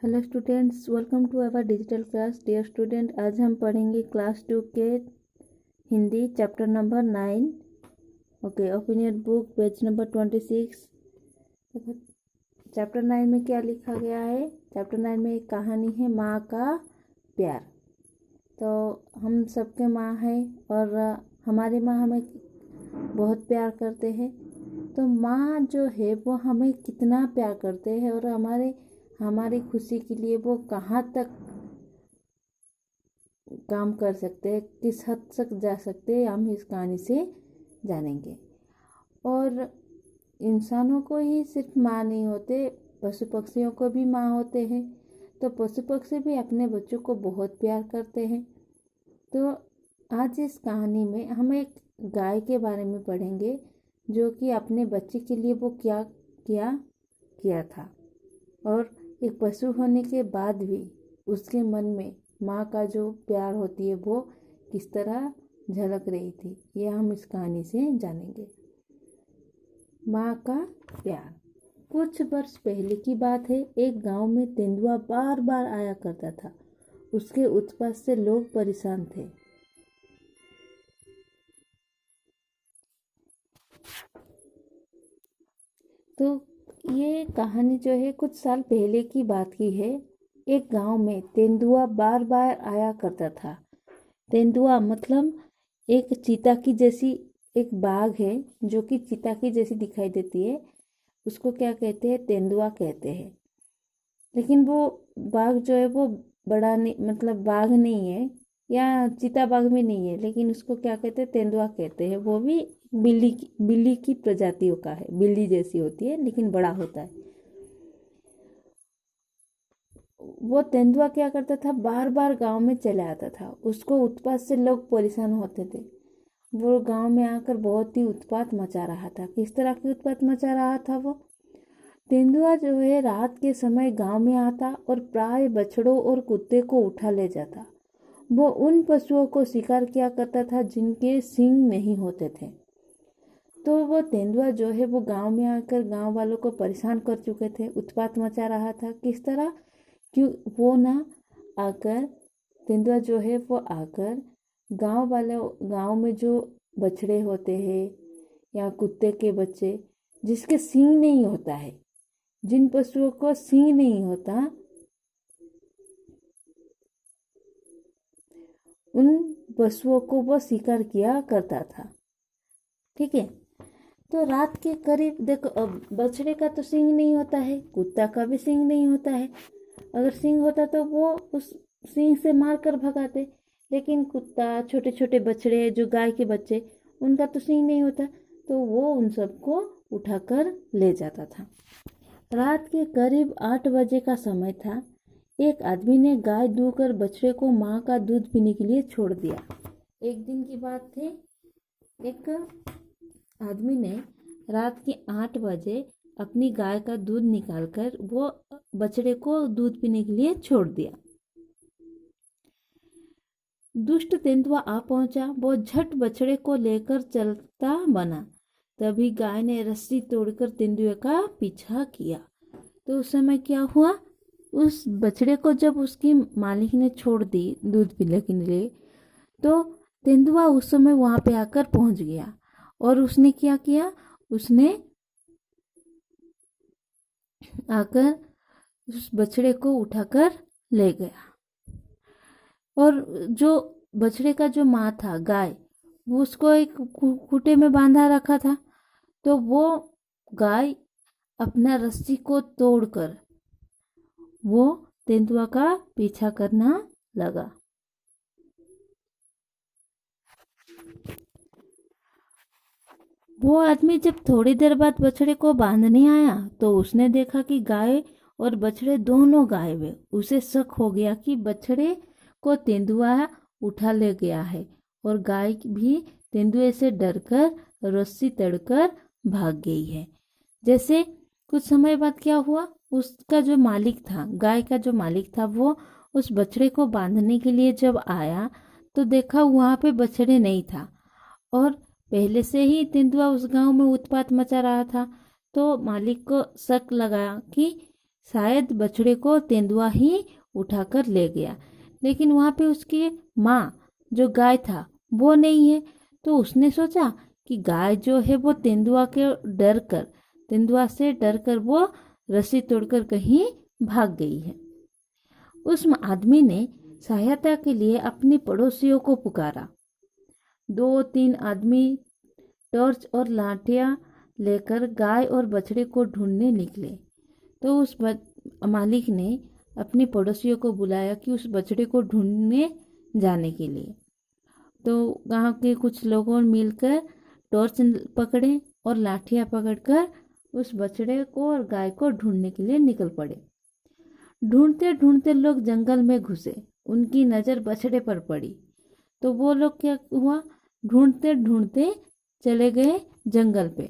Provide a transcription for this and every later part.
Hello students, welcome to our digital class. Dear student, आज हम पढ़ेंगे क्लास 2 के Hindi chapter number 9। Okay, open your book, page number 26। देखो chapter 9 में क्या लिखा गया है। चैप्टर 9 में एक कहानी है, माँ का प्यार। तो हम सबके माँ है और हमारी माँ हमें बहुत प्यार करते हैं। तो माँ जो है वो हमें कितना प्यार करते हैं और हमारी खुशी के लिए वो कहाँ तक काम कर सकते हैं, किस हद तक जा सकते हैं, हम इस कहानी से जानेंगे। और इंसानों को ही सिर्फ माँ नहीं होते, पशु पक्षियों को भी माँ होते हैं। तो पशु पक्षी भी अपने बच्चों को बहुत प्यार करते हैं। तो आज इस कहानी में हम एक गाय के बारे में पढ़ेंगे, जो कि अपने बच्चे के लिए वो क्या किया था। और एक पशु होने के बाद भी उसके मन में माँ का जो प्यार होती है वो किस तरह झलक रही थी, ये हम इस कहानी से जानेंगे। माँ का प्यार। कुछ वर्ष पहले की बात है। एक गांव में तेंदुआ बार बार आया करता था। उसके उत्पात से लोग परेशान थे। तो ये कहानी जो है कुछ साल पहले की बात की है। एक गांव में तेंदुआ बार बार आया करता था। तेंदुआ मतलब एक चीता की जैसी एक बाघ है, जो कि चीता की जैसी दिखाई देती है। उसको क्या कहते हैं? तेंदुआ कहते हैं। लेकिन वो बाघ जो है वो बड़ा नहीं, मतलब बाघ नहीं है या चीता बाघ भी नहीं है, लेकिन उसको क्या कहते हैं? तेंदुआ कहते हैं। वो भी बिल्ली की प्रजातियों का है। बिल्ली जैसी होती है लेकिन बड़ा होता है। वो तेंदुआ क्या करता था, बार बार गांव में चले आता था। उसको उत्पात से लोग परेशान होते थे। वो गांव में आकर बहुत ही उत्पात मचा रहा था। किस तरह की उत्पात मचा रहा था वो? तेंदुआ जो है रात के समय गांव में आता और प्राय बछड़ों और कुत्ते को उठा ले जाता। वो उन पशुओं को शिकार किया करता था जिनके सींग नहीं होते थे। तो वो तेंदुआ जो है वो गांव में आकर गांव वालों को परेशान कर चुके थे, उत्पात मचा रहा था। किस तरह? क्यों वो ना आकर, तेंदुआ जो है वो आकर गांव में जो बछड़े होते हैं या कुत्ते के बच्चे जिसके सींग नहीं होता है, जिन पशुओं को सींग नहीं होता, उन पशुओं को वो शिकार किया करता था। ठीक है। तो रात के करीब देखो, अब बछड़े का तो सींग नहीं होता है, कुत्ता का भी सींग नहीं होता है। अगर सींग होता तो वो उस सींग से मार कर भगाते। लेकिन कुत्ता, छोटे छोटे बछड़े, जो गाय के बच्चे, उनका तो सींग नहीं होता, तो वो उन सबको उठाकर ले जाता था। रात के करीब 8 बजे का समय था। एक आदमी ने गाय दूहकर बछड़े को माँ का दूध पीने के लिए छोड़ दिया। एक दिन की बात थी। एक आदमी ने रात के 8 बजे अपनी गाय का दूध निकालकर वो बछड़े को दूध पीने के लिए छोड़ दिया। दुष्ट तेंदुआ आ पहुंचा। वो झट बछड़े को लेकर चलता बना। तभी गाय ने रस्सी तोड़कर तेंदुए का पीछा किया। तो उस समय क्या हुआ? उस बछड़े को जब उसकी मालिक ने छोड़ दी दूध पीने के लिए, तो तेंदुआ उस समय वहां पे आकर पहुंच गया। और उसने क्या किया? उसने आकर उस बछड़े को उठाकर ले गया। और जो बछड़े का जो माँ था, गाय, वो उसको एक खूंटे में बांधा रखा था। तो वो गाय अपना रस्सी को तोड़कर वो तेंदुआ का पीछा करना लगा। वो आदमी जब थोड़ी देर बाद बछड़े को बांधने आया तो उसने देखा कि गाय और बछड़े दोनों गायब है। उसे शक हो गया कि बछड़े को तेंदुआ उठा ले गया है और गाय भी तेंदुए से डरकर रस्सी तोड़कर भाग गई है। जैसे कुछ समय बाद क्या हुआ, उसका जो मालिक था, गाय का जो मालिक था, वो उस बछड़े को बांधने के लिए जब आया तो देखा वहां पे बछड़े नहीं था। और पहले से ही तेंदुआ उस गांव में उत्पात मचा रहा था। तो मालिक को शक लगा कि शायद बछड़े को तेंदुआ ही उठाकर ले गया, लेकिन वहाँ पे उसकी माँ जो गाय था वो नहीं है। तो उसने सोचा कि गाय जो है वो तेंदुआ से डर कर वो रस्सी तोड़कर कहीं भाग गई है। उस आदमी ने सहायता के लिए अपने पड़ोसियों को पुकारा। 2-3 आदमी टॉर्च और लाठियां लेकर गाय और बछड़े को ढूंढने निकले। तो उस मालिक ने अपने पड़ोसियों को बुलाया कि उस बछड़े को ढूंढने जाने के लिए। तो गांव के कुछ लोगों मिलकर टॉर्च पकड़े और लाठियां पकड़कर उस बछड़े को और गाय को ढूंढने के लिए निकल पड़े। ढूंढते ढूंढते लोग जंगल में घुसे। उनकी नज़र बछड़े पर पड़ी। तो वो लोग क्या हुआ, ढूंढते ढूंढते चले गए जंगल पे,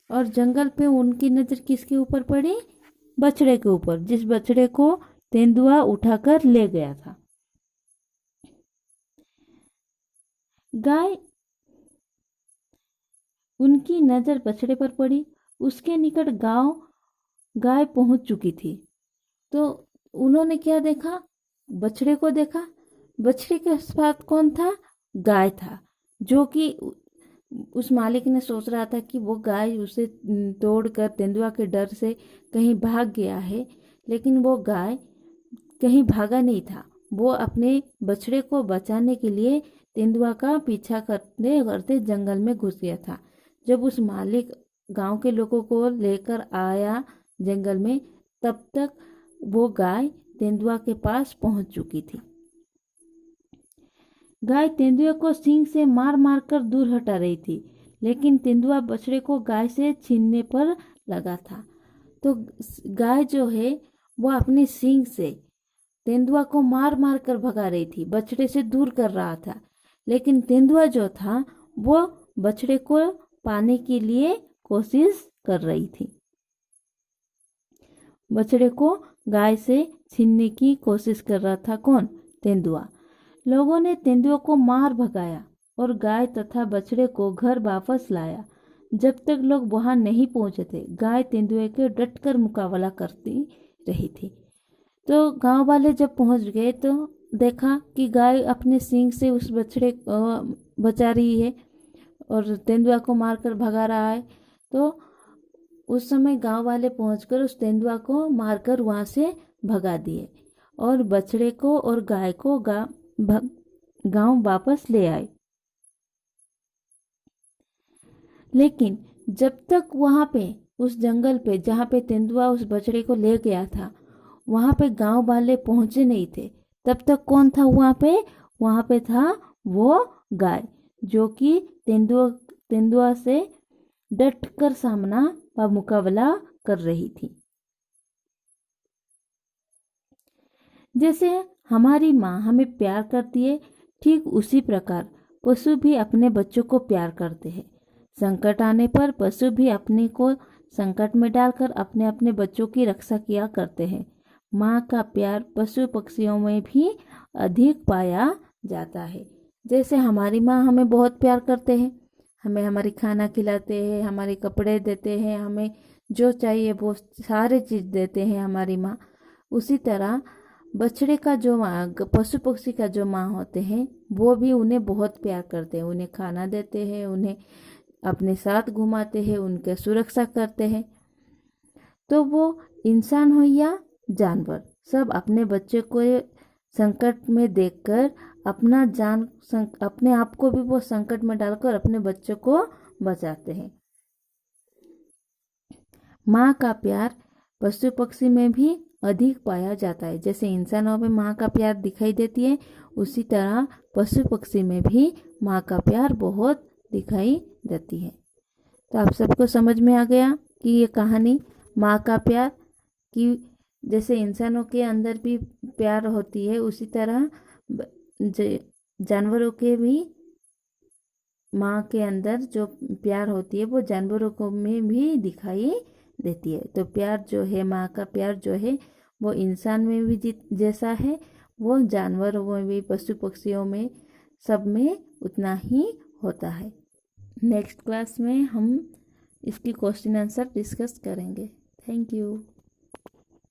और जंगल पे उनकी नज़र किसके ऊपर पड़ी, बछड़े के ऊपर, जिस बछड़े को तेंदुआ उठाकर ले गया था। उनकी नज़र बछड़े पर पड़ी। उसके निकट गाय पहुंच चुकी थी। तो उन्होंने क्या देखा, बछड़े को देखा। बछड़े के साथ कौन था, गाय था, जो कि उस मालिक ने सोच रहा था कि वो गाय उसे तोड़कर तेंदुआ के डर से कहीं भाग गया है, लेकिन वो गाय कहीं भागा नहीं था। वो अपने बछड़े को बचाने के लिए तेंदुआ का पीछा करते करते जंगल में घुस गया था। जब उस मालिक गांव के लोगों को लेकर आया जंगल में, तब तक वो गाय तेंदुआ के पास पहुंच चुकी थी। गाय तेंदुए को सींग से मार मार कर दूर हटा रही थी, लेकिन तेंदुआ बछड़े को गाय से छीनने पर लगा था। तो गाय जो है वो अपनी सींग से तेंदुआ को मार मार कर भगा रही थी, बछड़े से दूर कर रहा था। लेकिन तेंदुआ जो था वो बछड़े को पाने के लिए कोशिश कर रही थी। बछड़े को गाय से छीनने की कोशिश कर रहा था कौन, तेंदुआ। लोगों ने तेंदुए को मार भगाया और गाय तथा बछड़े को घर वापस लाया। जब तक लोग वहां नहीं पहुंचे थे, गाय तेंदुए के डटकर मुकाबला करती रही थी। तो गांव वाले जब पहुंच गए तो देखा कि गाय अपने सींग से उस बछड़े को बचा रही है और तेंदुआ को मारकर भगा रहा है। तो उस समय गांव वाले पहुंचकर उस तेंदुआ को मारकर वहां से भगा दिए और बछड़े को और गाय को गांव वापस ले आए। लेकिन जब तक वहां पे उस जंगल पे जहाँ पे तेंदुआ उस बछड़े को ले गया था, वहां पे गांव वाले पहुंचे नहीं थे, तब तक कौन था वहां पे था वो गाय, जो कि तेंदुआ से डट कर सामना व मुकाबला कर रही थी। जैसे हमारी माँ हमें प्यार करती है, ठीक उसी प्रकार पशु भी अपने बच्चों को प्यार करते हैं। संकट आने पर पशु भी अपने को संकट में डालकर अपने अपने बच्चों की रक्षा किया करते हैं। माँ का प्यार पशु पक्षियों में भी अधिक पाया जाता है। जैसे हमारी माँ हमें बहुत प्यार करते हैं, हमें हमारी खाना खिलाते हैं, हमारे कपड़े देते हैं, हमें जो चाहिए वो सारे चीज़ देते हैं हमारी माँ। उसी तरह बछड़े का जो पशु पक्षी का जो माँ होते हैं वो भी उन्हें बहुत प्यार करते हैं, उन्हें खाना देते हैं, उन्हें अपने साथ घुमाते हैं, उनके सुरक्षा करते हैं। तो वो इंसान हो या जानवर, सब अपने बच्चे को संकट में देखकर अपने आप को भी वो संकट में डालकर अपने बच्चों को बचाते हैं। माँ का प्यार पशु पक्षी में भी अधिक पाया जाता है। जैसे इंसानों में माँ का प्यार दिखाई देती है, उसी तरह पशु पक्षी में भी माँ का प्यार बहुत दिखाई देती है। तो आप सबको समझ में आ गया कि ये कहानी माँ का प्यार, कि जैसे इंसानों के अंदर भी प्यार होती है, उसी तरह जानवरों के भी माँ के अंदर जो प्यार होती है वो जानवरों को में भी दिखाई देती है। तो प्यार जो है, माँ का प्यार जो है वो इंसान में भी जैसा है, वो जानवरों में भी, पशु पक्षियों में, सब में उतना ही होता है। नेक्स्ट क्लास में हम इसकी क्वेश्चन आंसर डिस्कस करेंगे। Thank you.